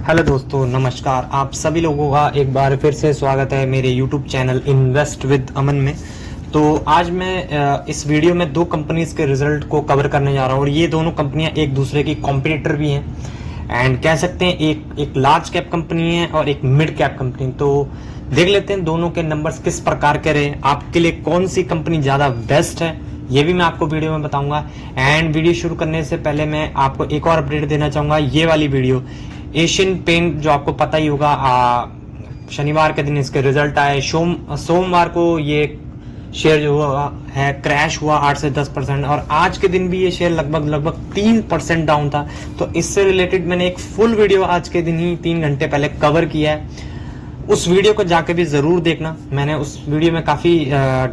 Hello दोस्तों, नमस्कार। आप सभी लोगों का एक बार फिर से स्वागत है मेरे यूट्यूब चैनल इन्वेस्ट विद अमन में। तो आज मैं इस वीडियो में दो कंपनीज के रिजल्ट को कवर करने जा रहा हूँ और ये दोनों कंपनियां एक दूसरे की कॉम्पिटिटर भी हैं एंड कह सकते हैं एक लार्ज कैप कंपनी है और एक मिड कैप कंपनी। तो देख लेते हैं दोनों के नंबर्स किस प्रकार के रहे, आपके लिए कौन सी कंपनी ज़्यादा बेस्ट है ये भी मैं आपको वीडियो में बताऊंगा। एंड वीडियो शुरू करने से पहले मैं आपको एक और अपडेट देना चाहूंगा। ये वाली वीडियो एशियन पेंट, जो आपको पता ही होगा, शनिवार के दिन इसके रिजल्ट आए। सोमवार को ये शेयर जो हुआ है क्रैश हुआ 8 से 10% और आज के दिन भी ये शेयर लगभग 3% डाउन था। तो इससे रिलेटेड मैंने एक फुल वीडियो आज के दिन ही 3 घंटे पहले कवर किया है। उस वीडियो को जाके भी जरूर देखना। मैंने उस वीडियो में काफी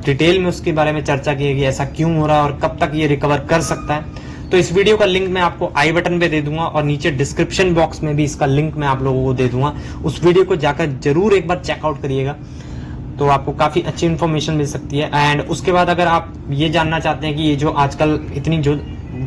डिटेल में उसके बारे में चर्चा की है कि ऐसा क्यों हो रहा है और कब तक ये रिकवर कर सकता है। तो इस वीडियो का लिंक मैं आपको आई बटन पे दे दूंगा और नीचे डिस्क्रिप्शन बॉक्स में भी इसका लिंक मैं आप लोगों को दे दूंगा। उस वीडियो को जाकर जरूर एक बार चेकआउट करिएगा, तो आपको काफी अच्छी इन्फॉर्मेशन मिल सकती है। एंड उसके बाद अगर आप ये जानना चाहते हैं कि ये जो आजकल इतनी जो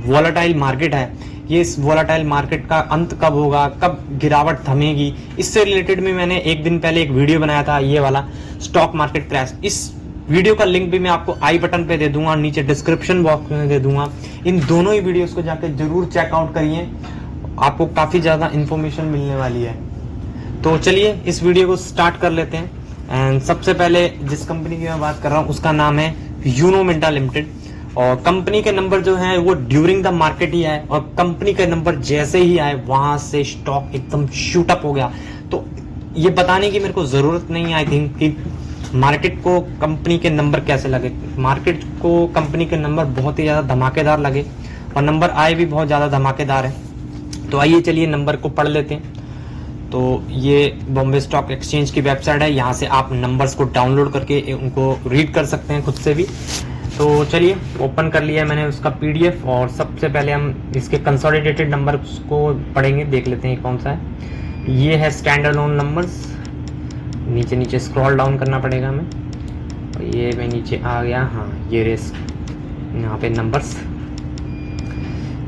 वॉलेटाइल मार्केट है, ये इस वॉलेटाइल मार्केट का अंत कब होगा, कब गिरावट थमेगी, इससे रिलेटेड में मैंने एक दिन पहले एक वीडियो बनाया था, ये वाला स्टॉक मार्केट क्रैश। इस वीडियो का लिंक भी मैं आपको आई बटन पे दे दूंगा और नीचे डिस्क्रिप्शन बॉक्स में दे दूंगा। इन दोनों ही वीडियोस को जाकर जरूर चेकआउट करिए, आपको काफी ज्यादा इंफॉर्मेशन मिलने वाली है। तो चलिए इस वीडियो को स्टार्ट कर लेते हैं। एंड सबसे पहले जिस कंपनी की मैं बात कर रहा हूँ उसका नाम है यूनो मिंटा लिमिटेड और कंपनी के नंबर जो है वो ड्यूरिंग द मार्केट ही आए और कंपनी के नंबर जैसे ही आए वहां से स्टॉक एकदम शूट अप हो गया। तो ये बताने की मेरे को जरूरत नहीं है आई थिंक कि मार्केट को कंपनी के नंबर कैसे लगे। मार्केट को कंपनी के नंबर बहुत ही ज्यादा धमाकेदार लगे और नंबर आए भी बहुत ज्यादा धमाकेदार है। तो आइए चलिए नंबर को पढ़ लेते हैं। तो ये बॉम्बे स्टॉक एक्सचेंज की वेबसाइट है, यहाँ से आप नंबर्स को डाउनलोड करके उनको रीड कर सकते हैं खुद से भी। तो चलिए ओपन कर लिया है मैंने उसका पीडीएफ और सबसे पहले हम इसके कंसोलिडेटेड नंबर्स को पढ़ेंगे, देख लेते हैं कौन सा है। ये है स्टैंडर्ड लोन नंबर्स, नीचे नीचे स्क्रॉल डाउन करना पड़ेगा हमें और ये मैं नीचे आ गया। हाँ ये रे यहाँ पे नंबर्स,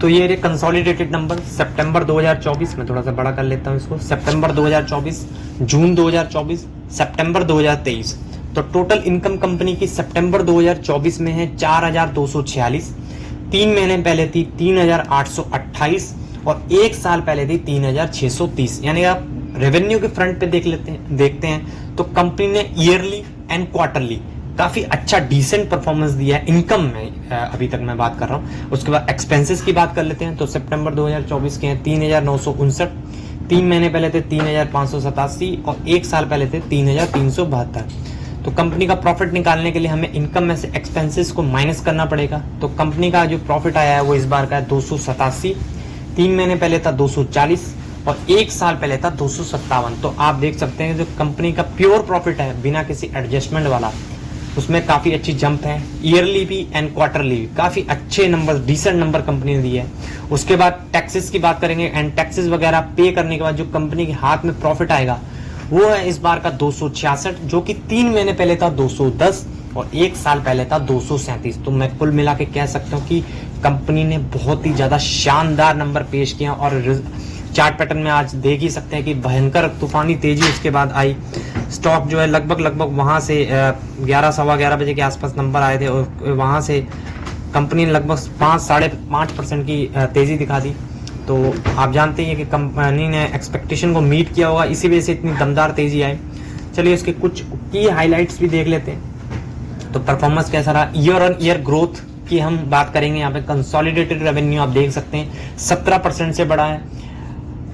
तो ये रे कंसोलिडेटेड नंबर सितंबर 2024, मैं थोड़ा सा बड़ा कर लेता हूँ इसको, सितंबर 2024, जून 2024, सितंबर 2023। तो टोटल इनकम कंपनी की सितंबर 2024 में है 4246, 3 महीने पहले थी 3828 और 1 साल पहले थी 3630। यानी आप रेवेन्यू के फ्रंट पे देखते हैं तो कंपनी ने ईयरली एंड क्वार्टरली काफी अच्छा डिसेंट परफॉर्मेंस दिया है इनकम में। अभी तक मैं बात कर रहा हूँ। उसके बाद एक्सपेंसेस की बात कर लेते हैं। तो सितंबर 2024 के हैं 3959, 3 महीने पहले थे 3587 और 1 साल पहले थे 3372। तो कंपनी का प्रॉफिट निकालने के लिए हमें इनकम में से एक्सपेंसेस को माइनस करना पड़ेगा। तो कंपनी का जो प्रॉफिट आया है वो इस बार का है 287, 3 महीने पहले था 240 और 1 साल पहले था 257। तो आप देख सकते हैं जो कंपनी का प्योर प्रॉफिट है बिना किसी एडजस्टमेंट वाला, उसमें काफी अच्छी जंप है। ईयरली भी एंड क्वार्टरली भी काफी अच्छे नंबर, डिसेंट नंबर कंपनी ने दिए है। उसके बाद टैक्सेस की बात करेंगे एंड टैक्सेस वगैरह पे करने के बाद जो कंपनी के हाथ में प्रॉफिट आएगा वो है इस बार का 266, जो कि 3 महीने पहले था 210 और 1 साल पहले था 237। तो मैं कुल मिला के कह सकता हूँ कि कंपनी ने बहुत ही ज्यादा शानदार नंबर पेश किया और चार्ट पैटर्न में आज देख ही सकते हैं कि भयंकर तूफानी तेजी उसके बाद आई। स्टॉक जो है लगभग वहां से 11 सवा 11 बजे के आसपास नंबर आए थे और वहां से कंपनी ने लगभग 5-5.5% की तेजी दिखा दी। तो आप जानते हैं कि कंपनी ने एक्सपेक्टेशन को मीट किया होगा, इसी वजह से इतनी दमदार तेजी आई। चलिए उसके कुछ की हाईलाइट्स भी देख लेते हैं। तो परफॉर्मेंस कैसा रहा, ईयर ऑन ईयर ग्रोथ की हम बात करेंगे। यहाँ पे कंसोलिडेटेड रेवेन्यू आप देख सकते हैं 17% से बढ़ा है।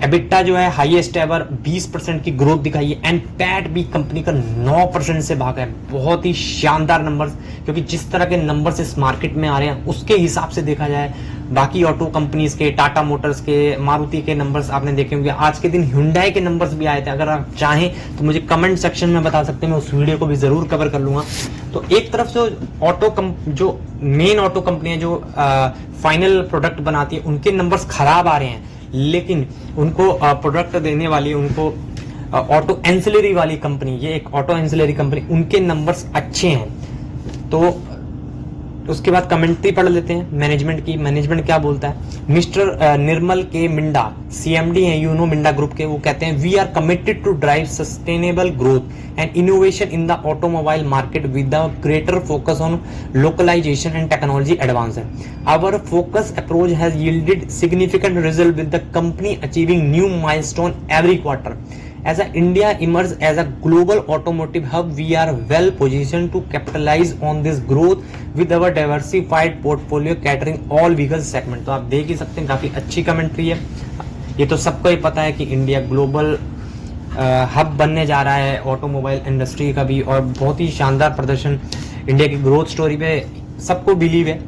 एबिटा जो है हाईएस्ट एवर 20% की ग्रोथ दिखाई है एंड पैट भी कंपनी का 9% से भागा है। बहुत ही शानदार नंबर्स, क्योंकि जिस तरह के नंबर्स इस मार्केट में आ रहे हैं उसके हिसाब से देखा जाए बाकी ऑटो कंपनीज के, टाटा मोटर्स के, मारुति के नंबर्स आपने देखे होंगे। आज के दिन हुंडई के नंबर्स भी आए थे। अगर आप चाहें तो मुझे कमेंट सेक्शन में बता सकते हैं, मैं उस वीडियो को भी जरूर कवर कर लूंगा। तो एक तरफ से जो मेन ऑटो कंपनियां जो फाइनल प्रोडक्ट बनाती है उनके नंबर्स खराब आ रहे हैं, लेकिन उनको प्रोडक्ट देने वाली, उनको ऑटो एंसिलरी वाली कंपनी, ये एक ऑटो एंसिलरी कंपनी, उनके नंबर्स अच्छे हैं। तो उसके बाद कमेंट्री पढ़ लेते हैं मैनेजमेंट की। मैनेजमेंट क्या बोलता है, mister Nirmal K Minda CMD हैं यूनो मिंडा ग्रुप के, वो कहते हैं we are committed to drive sustainable growth and innovation in the automobile market with the greater focus on localisation and technology advancement. Our focus approach has yielded significant result with the company achieving new milestone every quarter. As a India emerges as a global automotive hub, we are well positioned to capitalize on this growth with our diversified portfolio catering all vehicle segment। तो आप देख ही सकते हैं काफी अच्छी commentary है। ये तो सबको ही पता है कि इंडिया ग्लोबल हब बनने जा रहा है ऑटोमोबाइल इंडस्ट्री का भी, और बहुत ही शानदार प्रदर्शन इंडिया की ग्रोथ स्टोरी पे सबको बिलीव है।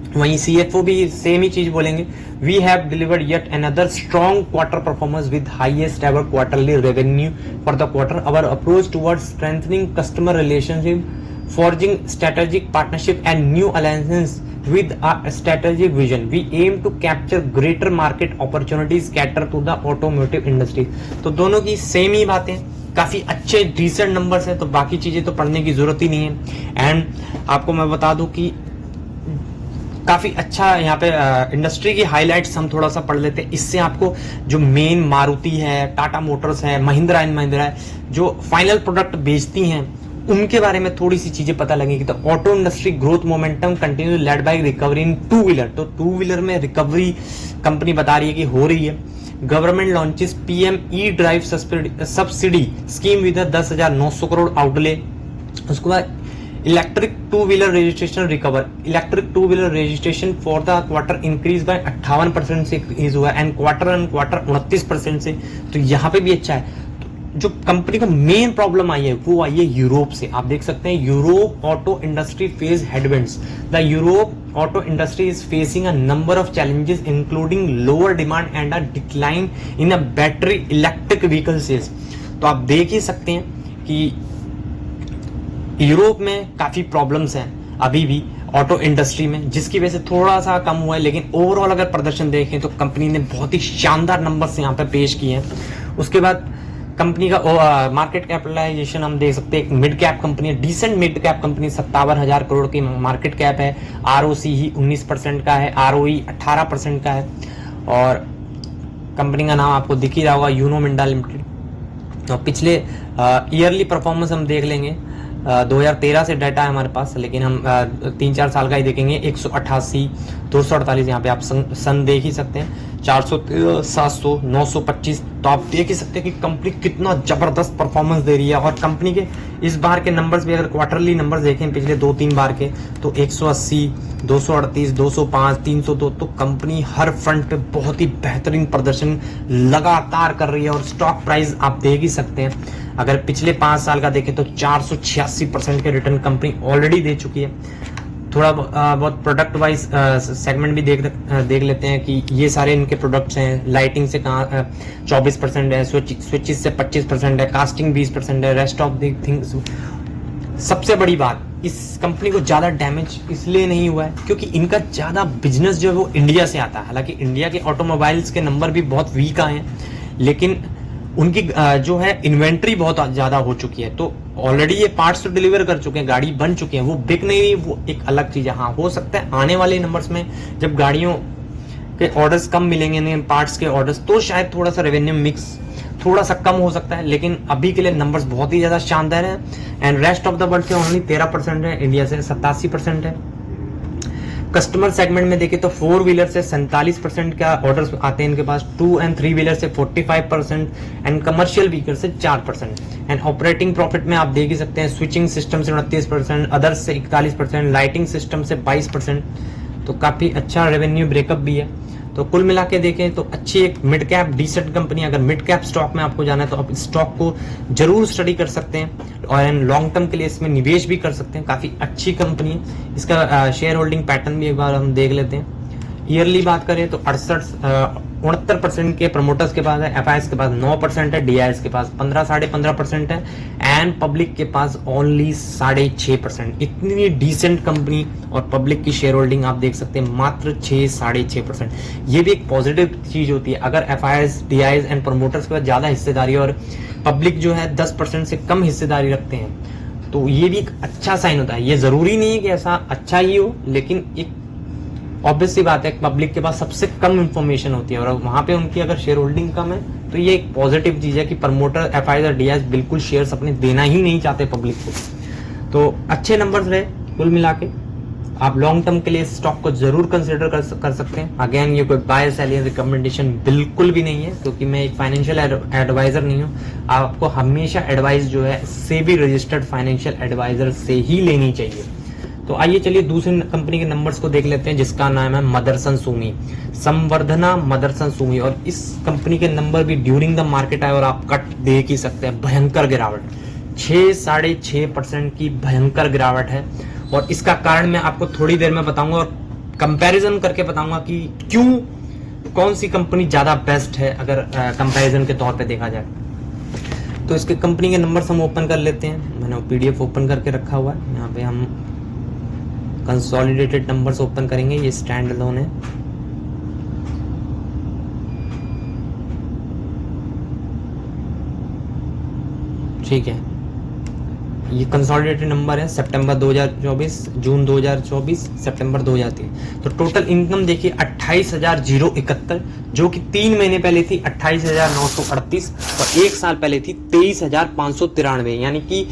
वहीं सीएफओ भी सेम ही चीज बोलेंगे, we have delivered yet another strong quarter performance with highest ever quarterly revenue for the quarter. Our approach towards strengthening customer relationship, forging strategic partnership and new alliances with a strategic vision. We aim to capture greater market opportunities cater to the automotive industry। तो दोनों की same ही बातें, काफी अच्छे decent numbers है, तो बाकी चीजें तो पढ़ने की जरूरत ही नहीं है। एंड आपको मैं बता दूं कि काफी अच्छा यहाँ पे इंडस्ट्री की हाइलाइट्स हम थोड़ा सा पढ़ लेते हैं। इससे आपको जो मेन मारुति है, टाटा मोटर्स है, महिंद्रा एंड महिंद्रा है, जो फाइनल प्रोडक्ट बेचती हैं, उनके बारे में थोड़ी सी चीजें पता लगेगी। तो auto industry growth momentum continue led by recovery in two wheeler. तो टू व्हीलर में रिकवरी कंपनी बता रही है कि हो रही है। Government launches PM E drive subsidy scheme with 10,900 crore outlay. उसके बाद electric two wheeler registration recover. Electric two wheeler registration for the quarter increase by 58% से इंक्रीज हुआ है एंड क्वार्टर एंड क्वार्टर 29% से। तो यहाँ पे भी अच्छा है। जो कंपनी को मेन प्रॉब्लम आई है वो आई है यूरोप से। आप देख सकते हैं Europe auto industry face headwinds. The Europe auto industry is facing a number of challenges including lower demand and a decline in a battery electric vehicle sales. तो आप देख ही सकते हैं कि यूरोप में काफी प्रॉब्लम्स हैं अभी भी ऑटो इंडस्ट्री में, जिसकी वजह से थोड़ा सा कम हुआ है। लेकिन ओवरऑल अगर प्रदर्शन देखें तो कंपनी ने बहुत ही शानदार नंबर्स यहाँ पे पेश किए हैं। उसके बाद कंपनी का मार्केट कैपिटलाइजेशन हम देख सकते हैं, एक मिड कैप कंपनी है, decent mid cap company, 57,000 crore की मार्केट कैप है। आरओसी ही 19% का है, आरओई 18% का है, और कंपनी का नाम आपको दिख ही रहा होगा, यूनो मिंडा लिमिटेड। और पिछले ईयरली परफॉर्मेंस हम देख लेंगे। 2013 से डाटा है हमारे पास, लेकिन हम 3-4 साल का ही देखेंगे। 188, 248, यहाँ पे आप सन देख ही सकते हैं, 413, 700, 925। तो आप देख ही सकते हैं कि कंपनी कितना जबरदस्त परफॉर्मेंस दे रही है। और कंपनी के इस बार के नंबर्स भी अगर क्वार्टरली नंबर्स देखें पिछले 2-3 बार के, तो 180, 238, 205, 302। तो कंपनी हर फ्रंट पे बहुत ही बेहतरीन प्रदर्शन लगातार कर रही है। और स्टॉक प्राइस आप देख ही सकते हैं, अगर पिछले 5 साल का देखें तो 486% के रिटर्न कंपनी ऑलरेडी दे चुकी है। थोड़ा बहुत प्रोडक्ट वाइज सेगमेंट भी देख लेते हैं कि ये सारे इनके प्रोडक्ट्स हैं। लाइटिंग से कहाँ 24% है, स्विचेस से 25% है, कास्टिंग 20% है, रेस्ट ऑफ द थिंग्स। सबसे बड़ी बात, इस कंपनी को ज्यादा डैमेज इसलिए नहीं हुआ है क्योंकि इनका ज्यादा बिजनेस जो है वो इंडिया से आता है। हालांकि इंडिया के ऑटोमोबाइल्स के नंबर भी बहुत वीक आए हैं, लेकिन उनकी जो है इन्वेंट्री बहुत ज्यादा हो चुकी है। तो ऑलरेडी ये पार्ट्स तो डिलीवर कर चुके हैं, गाड़ी बन चुकी है, वो बिक नहीं रही, वो एक अलग चीज है। हाँ, हो सकता है आने वाले नंबर्स में जब गाड़ियों के ऑर्डर्स कम मिलेंगे, नहीं पार्ट्स के ऑर्डर्स, तो शायद थोड़ा सा रेवेन्यू मिक्स थोड़ा सा कम हो सकता है। लेकिन अभी के लिए नंबर्स बहुत ही ज्यादा शानदार है। And rest of the world से ओनली 13% है, इंडिया से 87% है। कस्टमर सेगमेंट में देखें तो 4 व्हीलर से 47% का ऑर्डर्स आते हैं इनके पास, 2 एंड 3 व्हीलर से 45% एंड कमर्शियल व्हीकल से 4%। एंड ऑपरेटिंग प्रॉफिट में आप देख ही सकते हैं, स्विचिंग सिस्टम से 29%, अदर्स से 41%, लाइटिंग सिस्टम से 22%। तो काफी अच्छा रेवेन्यू ब्रेकअप भी है। तो कुल मिला के देखें तो अच्छी एक मिड कैप डिसेंट कंपनी। अगर मिड कैप स्टॉक में आपको जाना है तो आप इस स्टॉक को जरूर स्टडी कर सकते हैं और लॉन्ग टर्म के लिए इसमें निवेश भी कर सकते हैं। काफी अच्छी कंपनी है। इसका शेयर होल्डिंग पैटर्न भी एक बार हम देख लेते हैं। ईयरली बात करें तो 69% के प्रमोटर्स के पास है, एफआईएस के पास 9% है, डीआईएस के पास 15-15.5% है एंड पब्लिक के पास ओनली 6.5%। इतनी डिसेंट कंपनी और पब्लिक की शेयर होल्डिंग आप देख सकते हैं मात्र 6-6.5%। ये भी एक पॉजिटिव चीज होती है। अगर एफआईएस, डीआईएस एंड प्रमोटर्स के पास ज्यादा हिस्सेदारी और पब्लिक जो है 10% से कम हिस्सेदारी रखते हैं तो तो ये भी एक अच्छा साइन होता है। ये जरूरी नहीं है कि ऐसा अच्छा ही हो, लेकिन एक ऑब्वियस सी बात है, पब्लिक के पास सबसे कम इंफॉर्मेशन होती है और वहां पे उनकी अगर शेयर होल्डिंग कम है तो ये एक पॉजिटिव चीज है कि प्रमोटर एफआईज और डीआईज बिल्कुल शेयर्स अपने देना ही नहीं चाहते पब्लिक को। तो अच्छे नंबर्स रहे कुल मिला के। आप लॉन्ग टर्म के लिए स्टॉक को जरूर कंसिडर कर सकते हैं। अगेन ये कोई बाय सेल या रिकमेंडेशन बिल्कुल भी नहीं है, क्योंकि मैं एक फाइनेंशियल एडवाइजर नहीं हूँ। आपको हमेशा एडवाइस जो है सेबी रजिस्टर्ड फाइनेंशियल एडवाइजर से ही लेनी चाहिए। तो आइए चलिए दूसरी कंपनी के नंबर्स को देख लेते हैं, जिसका नाम है मदरसन सुमी, संवर्धना मदरसन सुमी। और इस कंपनी के नंबर भी ड्यूरिंग द मार्केट आए और आप कट देख ही सकते हैं। भयंकर गिरावट, 6-6.5% की भयंकर गिरावट है। और इसका कारण मैं आपको थोड़ी देर में बताऊंगा और कंपैरिजन करके बताऊंगा कि क्यों कौन सी कंपनी ज्यादा बेस्ट है अगर कंपैरिजन के तौर पे देखा जाए। तो इसके कंपनी के नंबर्स हम ओपन कर लेते हैं। मैंने पीडीएफ ओपन करके रखा हुआ है। यहाँ पे हम कंसोलिडेटेड नंबर्स ओपन करेंगे। ये स्टैंड अलोन है। ठीक है, ये कंसोलिडेटेड नंबर है सितंबर 2024, जून 2024, सितंबर 2023। तो टोटल इनकम देखिए 28,071, जो कि 3 महीने पहले थी 28,938 और 1 साल पहले थी 23,593। यानी कि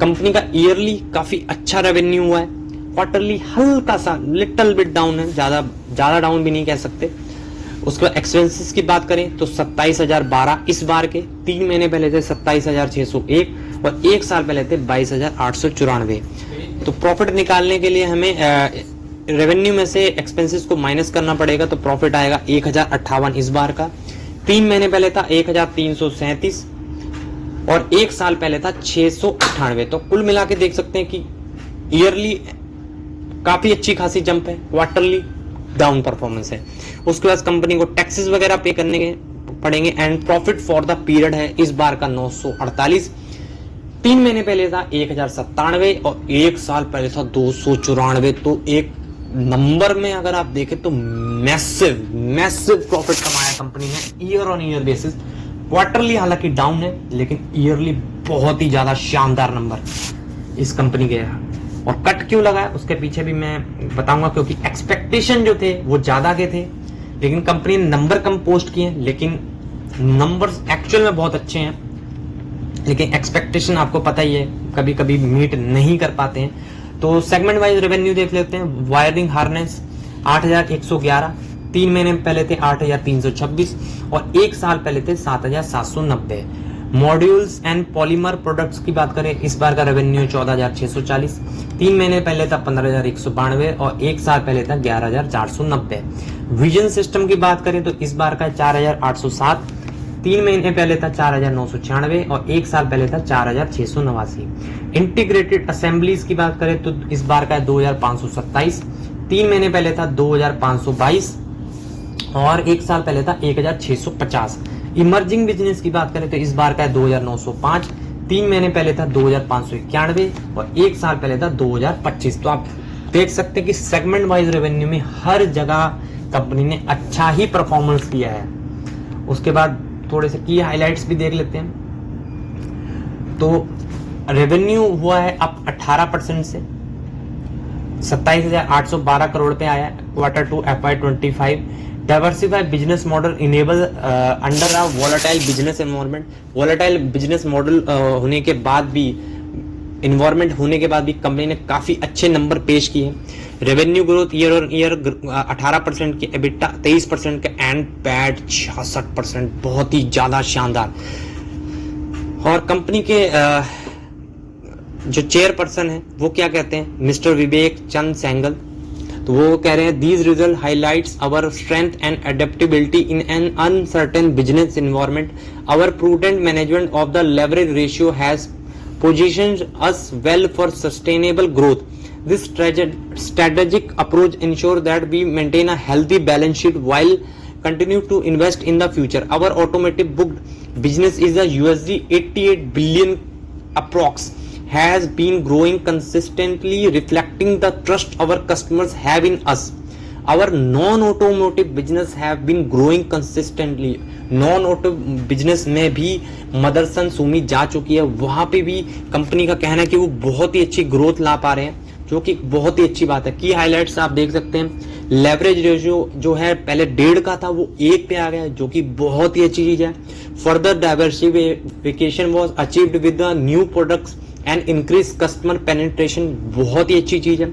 कंपनी का ईयरली काफी अच्छा रेवेन्यू हुआ है। क्वार्टरली हल्का सा लिटिल बिट डाउन है, ज्यादा डाउन भी नहीं कह सकते। उसके बाद एक्सपेंसेस की बात करें तो 27,012 इस बार के, 3 महीने पहले थे 27,601 और 1 साल पहले थे 22,894। तो प्रॉफिट निकालने के लिए हमें रेवेन्यू में से एक्सपेंसेस को माइनस करना पड़ेगा, तो प्रॉफिट आएगा 1,058 इस बार का। 3 महीने पहले था 1,337 और 1 साल पहले था 698। तो कुल मिला के देख सकते हैं कि ईयरली काफी अच्छी खासी जंप है, क्वार्टरली डाउन परफॉर्मेंस है। उसके बाद कंपनी को टैक्सेस वगैरह पे करने के पड़ेंगे। And profit for the period है इस बार का 948। 3 महीने पहले था 1,097 और 1 साल पहले था 294। तो एक नंबर में अगर आप देखें तो मैसिव प्रॉफिट कमाया कंपनी ने year on year basis. Quarterly हालांकि डाउन है, लेकिन ईयरली बहुत ही ज्यादा शानदार नंबर इस कंपनी के यहाँ। और कट क्यों लगा उसके पीछे भी मैं बताऊंगा, क्योंकि एक्सपेक्टेशन जो थे वो ज्यादा के थे, लेकिन कंपनी ने नंबर कम पोस्ट किए, लेकिन नंबर्स एक्चुअल में बहुत अच्छे हैं। लेकिन एक्सपेक्टेशन आपको पता ही है कभी कभी मीट नहीं कर पाते हैं। तो सेगमेंट वाइज रेवेन्यू देख लेते हैं। वायरिंग हार्नेस 8,111, 3 महीने पहले थे 8,326 और 1 साल पहले थे 7,790। मॉड्यूल्स एंड पॉलीमर प्रोडक्ट्स की बात करें, इस बार का रेवेन्यू 14,640, 3 महीने पहले था 15,192 और 1 साल पहले था 11,490। विजन सिस्टम की बात करें तो इस बार का 4,807, 3 महीने पहले था 4,996 और 1 साल पहले था 4,689। इंटीग्रेटेड असेंबलीज की बात करें तो इस बार का 2,527, 3 महीने पहले था 2,522 और 1 साल पहले था 1,650। इमर्जिंग बिजनेस की बात करें तो इस बार का 2,905, 3 महीने पहले था 2,591 और 1 साल पहले था 2,025। तो आप देख सकते हैं कि सेगमेंट वाइज रेवेन्यू में हर जगह कंपनी ने अच्छा ही परफॉर्मेंस किया है। उसके बाद थोड़े से की हाइलाइट्स भी देख लेते हैं। तो रेवेन्यू हुआ है अप 18% से 27,812 करोड़ पे आया Q2 FY25। Diversified business model enable under a volatile business environment. Volatile business model होने के बाद भी, इन्वायरमेंट होने के बाद भी कंपनी ने काफी अच्छे नंबर पेश किए। Revenue growth year on year 18% के, एबिटा 23% के एंड पैट 66%, बहुत ही ज्यादा शानदार। और कंपनी के जो चेयरपर्सन है वो क्या कहते हैं, मिस्टर विवेक चंद सहगल, तो वो कह रहे हैं these result highlights our strength and adaptability in an uncertain business environment. Our prudent management of the leverage ratio has positioned us well for sustainable growth. This strategic approach ensures that we maintain a healthy balance sheet while continue to invest in the future. Our automotive booked business is a $88 billion approx, has been growing consistently, reflecting the trust our customers have in us. our non-automotive business have been growing consistently. Non auto business में भी मदरसन सुमी जा चुकी है, वहां पे भी company का कहना है कि वो बहुत ही अच्छी ग्रोथ ला पा रहे हैं, जो कि बहुत ही अच्छी बात है। की हाइलाइट्स आप देख सकते हैं, लेवरेज रेशियो जो है पहले 1.5 का था वो 1 पे आ गया, जो कि बहुत ही अच्छी चीज है। Further diversification was achieved with the new products and increase customer penetration, बहुत ही अच्छी चीज है।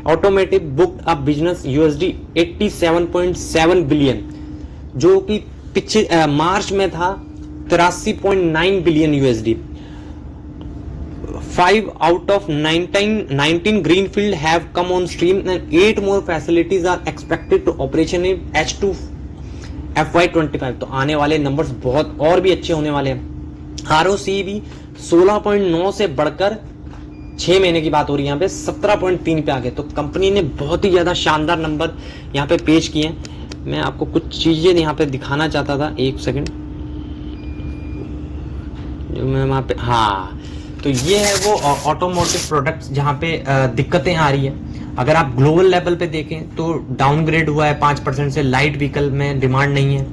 Automotive booked a business $87.7 billion, जो कि पिछले मार्च में था 83.9 billion USD। 5 out of 19 greenfield have come on stream and 8 more facilities are expected to operation in H2 FY25। तो आने वाले नंबर्स बहुत और भी अच्छे होने वाले हैं। ROC भी 16.9 से बढ़कर 6 महीने की बात हो रही है, यहाँ पे 17.3 पे आ गए। तो कंपनी ने बहुत ही ज्यादा शानदार नंबर यहाँ पे पेश किए हैं। मैं आपको कुछ चीजें यहाँ पे दिखाना चाहता था, एक सेकंड, जो मैं वहां पे, हाँ, तो ये है वो ऑटोमोटिव प्रोडक्ट्स जहाँ पे दिक्कतें आ रही है। अगर आप ग्लोबल लेवल पे देखें तो डाउनग्रेड हुआ है 5% से, लाइट व्हीकल में डिमांड नहीं है,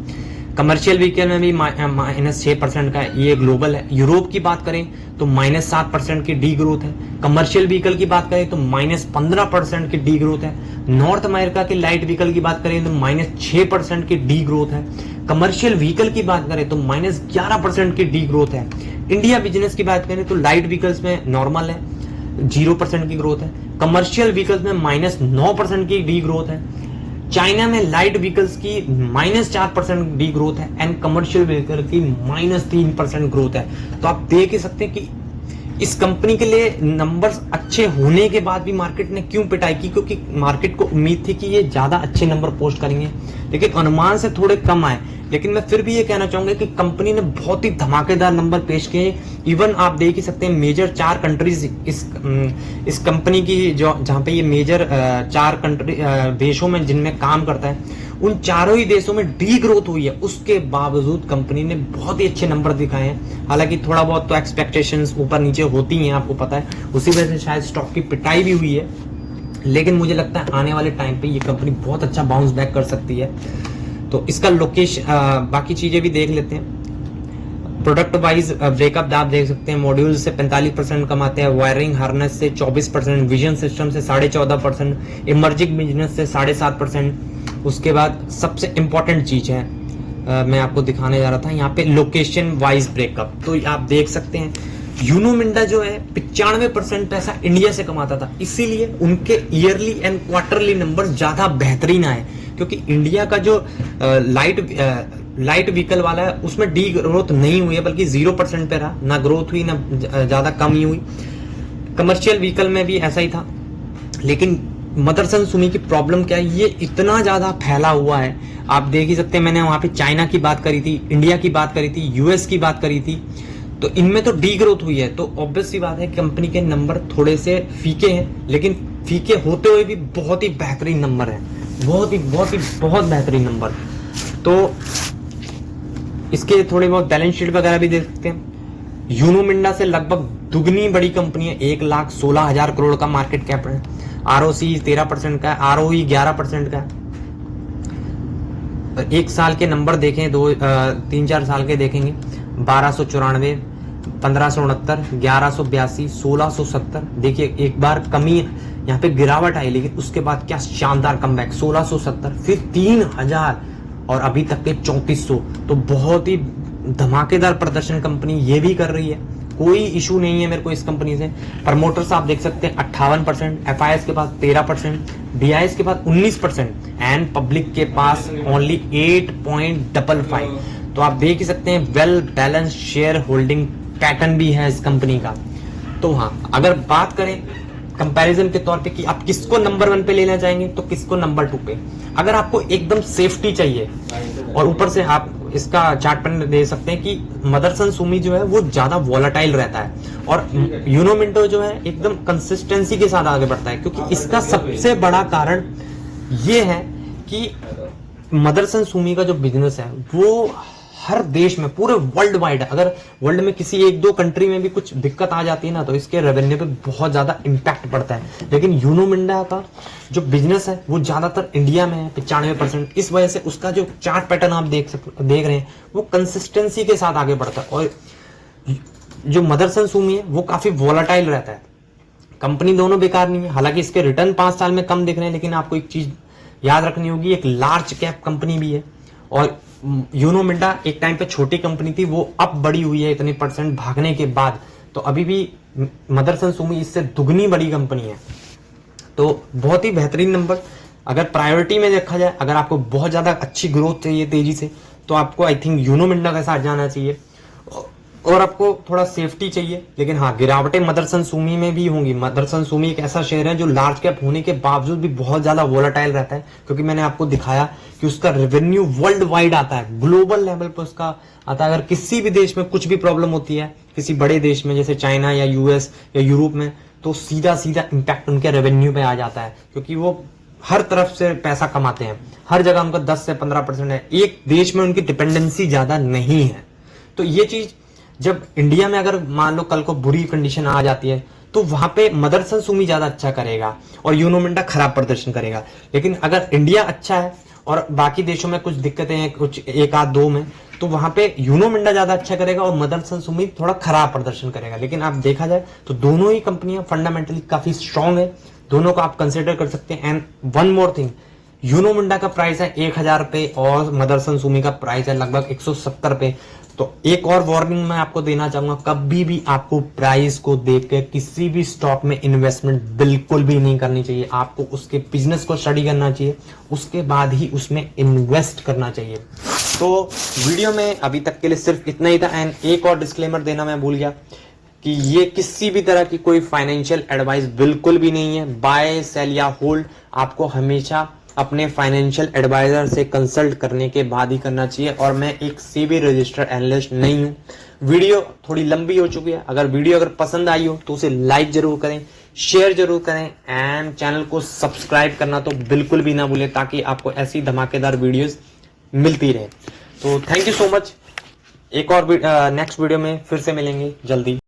कमर्शियल व्हीकल में भी -6% का, ये ग्लोबल है। यूरोप की बात करें तो -7% की डी ग्रोथ है। कमर्शियल व्हीकल की बात करें तो -15% की डी ग्रोथ है। नॉर्थ अमेरिका की लाइट व्हीकल की बात करें तो -6% की डी ग्रोथ है। कमर्शियल व्हीकल की बात करें तो -11% की डी ग्रोथ है। इंडिया बिजनेस की बात करें तो लाइट व्हीकल्स में नॉर्मल है, 0% की ग्रोथ है। कमर्शियल व्हीकल्स में -9% की डी ग्रोथ है। चाइना में लाइट व्हीकल्स की -4% डी ग्रोथ है एंड कमर्शियल व्हीकल की -3% ग्रोथ है। तो आप देख ही सकते हैं कि इस कंपनी के लिए नंबर्स अच्छे होने के बाद भी मार्केट ने क्यों पिटाई की, क्योंकि मार्केट को उम्मीद थी कि ये ज्यादा अच्छे नंबर पोस्ट करेंगे, लेकिन अनुमान से थोड़े कम आए। लेकिन मैं फिर भी ये कहना चाहूंगा कि कंपनी ने बहुत ही धमाकेदार नंबर पेश किए। इवन आप देख ही सकते हैं मेजर 4 कंट्रीज इस कंपनी की, जो जहां पे ये मेजर 4 कंट्री देशों में जिनमें काम करता है, उन चारों ही देशों में डी ग्रोथ हुई है। उसके बावजूद कंपनी ने बहुत ही अच्छे नंबर दिखाए हैं। हालांकि थोड़ा बहुत तो एक्सपेक्टेशंस ऊपर नीचे होती हैं, आपको पता है, उसी वजह से शायद स्टॉक की पिटाई भी हुई है। लेकिन मुझे लगता है आने वाले टाइम पे ये कंपनी बहुत अच्छा बाउंस बैक कर सकती है। तो इसका लोकेशन, बाकी चीजें भी देख लेते हैं। प्रोडक्ट वाइज ब्रेकअप आप देख सकते हैं। मॉड्यूल से 45% कमाते हैं, वायरिंग हार्नेस से 24%, विजन सिस्टम से 14.5%, इमर्जिंग बिजनेस से 7.5%। उसके बाद सबसे इंपॉर्टेंट चीज है, मैं आपको दिखाने जा रहा था यहाँ पे लोकेशन वाइज ब्रेकअप। तो आप देख सकते हैं यूनो मिंडा जो है 95% पैसा इंडिया से कमाता था, इसीलिए उनके ईयरली एंड क्वार्टरली नंबर ज्यादा बेहतरीन आए। क्योंकि इंडिया का जो लाइट व्हीकल वाला है उसमें डी ग्रोथ नहीं हुई है, बल्कि 0% पे रहा, ना ग्रोथ हुई ना ज्यादा कम ही हुई। कमर्शियल व्हीकल में भी ऐसा ही था। लेकिन मदरसन सुमी की प्रॉब्लम क्या है, ये इतना ज्यादा फैला हुआ है। आप देख ही सकते हैं, मैंने वहां पे चाइना की बात करी थी, इंडिया की बात करी थी, यूएस की बात करी थी, तो इनमें तो डी ग्रोथ हुई है। तो ऑब्वियस सी बात है कंपनी के नंबर थोड़े से फीके हैं, लेकिन फीके होते हुए भी बहुत ही बेहतरीन नंबर है, बहुत बेहतरीन नंबर। तो इसके थोड़े बहुत बैलेंस शीट वगैरह भी देख सकते हैं। यूनो मिंडा से लगभग दुगनी बड़ी कंपनी है, 1,16,000 करोड़ का मार्केट कैप है। ROC 13% का है, ROE 11% का है। एक साल के नंबर देखें, 3-4 साल के देखेंगे, 1294, 1569, 1182, 1670। देखिए एक बार कमी यहाँ पे गिरावट आई, लेकिन उसके बाद क्या शानदार कमबैक, 1670, फिर 3000 और अभी तक के 3400। तो बहुत ही धमाकेदार प्रदर्शन कंपनी ये भी कर रही है। कोई इशू नहीं है मेरे को इस कंपनी से। प्रमोटर्स आप देख सकते हैं 58%, FIS के पास 13%, DIS के पास 19% एंड पब्लिक के पास ओनली 8.55। तो आप देख ही सकते हैं well balance share holding pattern भी है इस कंपनी का। तो हाँ, अगर बात करें कंपैरिजन के तौर पे कि आप किसको नंबर 1 पे लेना चाहेंगे तो किसको नंबर 2 पे। अगर आपको एकदम सेफ्टी चाहिए और ऊपर से आप इसका चार्ट पर दे सकते हैं कि मदरसन सुमी जो है वो ज्यादा वॉलेटाइल रहता है और यूनो मिंटो जो है एकदम कंसिस्टेंसी के साथ आगे बढ़ता है। क्योंकि इसका सबसे बड़ा कारण ये है कि मदरसन सुमी का जो बिजनेस है वो हर देश में, पूरे वर्ल्ड वाइड, अगर वर्ल्ड में किसी एक दो कंट्री में भी कुछ दिक्कत आ जाती है ना, तो इसके रेवेन्यू पे बहुत ज्यादा इम्पैक्ट पड़ता है। लेकिन यूनो मिंडा का जो बिजनेस है वो ज्यादातर इंडिया में है, 95%। इस वजह से उसका जो चार्ट पैटर्न आप देख रहे हैं वो कंसिस्टेंसी के साथ आगे बढ़ता है। और जो मदरसन सुमी है वो काफी वोलाटाइल रहता है। कंपनी दोनों बेकार नहीं है, हालांकि इसके रिटर्न 5 साल में कम दिख रहे हैं, लेकिन आपको एक चीज याद रखनी होगी, एक लार्ज कैप कंपनी भी है। और यूनो मिंडा एक टाइम पे छोटी कंपनी थी, वो अब बड़ी हुई है इतने % भागने के बाद। तो अभी भी मदरसन सुमी इससे दुगनी बड़ी कंपनी है। तो बहुत ही बेहतरीन नंबर। अगर प्रायोरिटी में देखा जाए, अगर आपको बहुत ज्यादा अच्छी ग्रोथ चाहिए तेजी से, तो आपको आई थिंक यूनो मिंडा के साथ जाना चाहिए। और आपको थोड़ा सेफ्टी चाहिए, लेकिन हाँ, गिरावटें मदरसन सुमी में भी होंगी। मदरसन सुमी एक ऐसा शेयर है जो लार्ज कैप होने के बावजूद भी बहुत ज्यादा वोलाटाइल रहता है, क्योंकि मैंने आपको दिखाया कि उसका रेवेन्यू वर्ल्ड वाइड आता है, ग्लोबल लेवल पर उसका आता है। अगर किसी भी देश में कुछ भी प्रॉब्लम होती है, किसी बड़े देश में जैसे चाइना या यूएस या यूरोप में, तो सीधा सीधा इम्पैक्ट उनके रेवेन्यू पे आ जाता है, क्योंकि वो हर तरफ से पैसा कमाते हैं। हर जगह उनका 10 से 15% है। एक देश में उनकी डिपेंडेंसी ज्यादा नहीं है। तो ये चीज जब इंडिया में अगर मान लो कल को बुरी कंडीशन आ जाती है, तो वहां पे मदरसन सुमी ज्यादा अच्छा करेगा और यूनो मिंडा खराब प्रदर्शन करेगा। लेकिन अगर इंडिया अच्छा है और बाकी देशों में कुछ दिक्कतें हैं, कुछ एक आध दो में, तो वहां पे यूनो मिंडा ज्यादा अच्छा करेगा और मदरसन सुमी थोड़ा खराब प्रदर्शन करेगा। लेकिन आप देखा जाए तो दोनों ही कंपनियां फंडामेंटली काफी स्ट्रांग है, दोनों को आप कंसिडर कर सकते हैं। And one more thing, Uno Minda का प्राइस है 1000 पे और मदरसन सुमी का प्राइस है लगभग 170 पे। तो एक और वार्निंग मैं आपको देना चाहूंगा, कभी भी आपको प्राइस को देख के किसी भी स्टॉक में इन्वेस्टमेंट बिल्कुल भी नहीं करनी चाहिए। आपको उसके बिजनेस को स्टडी करना चाहिए, उसके बाद ही उसमें इन्वेस्ट करना चाहिए। तो वीडियो में अभी तक के लिए सिर्फ इतना ही था। एंड एक और डिस्क्लेमर देना मैं भूल गया कि ये किसी भी तरह की कोई फाइनेंशियल एडवाइस बिल्कुल भी नहीं है। बाय, सेल या होल्ड आपको हमेशा अपने फाइनेंशियल एडवाइजर से कंसल्ट करने के बाद ही करना चाहिए। और मैं एक सेबी रजिस्टर्ड एनालिस्ट नहीं हूं। वीडियो थोड़ी लंबी हो चुकी है। वीडियो अगर पसंद आई हो तो उसे लाइक जरूर करें, शेयर जरूर करें एंड चैनल को सब्सक्राइब करना तो बिल्कुल भी ना भूलें, ताकि आपको ऐसी धमाकेदार वीडियोस मिलती रहे। तो थैंक यू सो मच। एक और नेक्स्ट वीडियो में फिर से मिलेंगे जल्दी।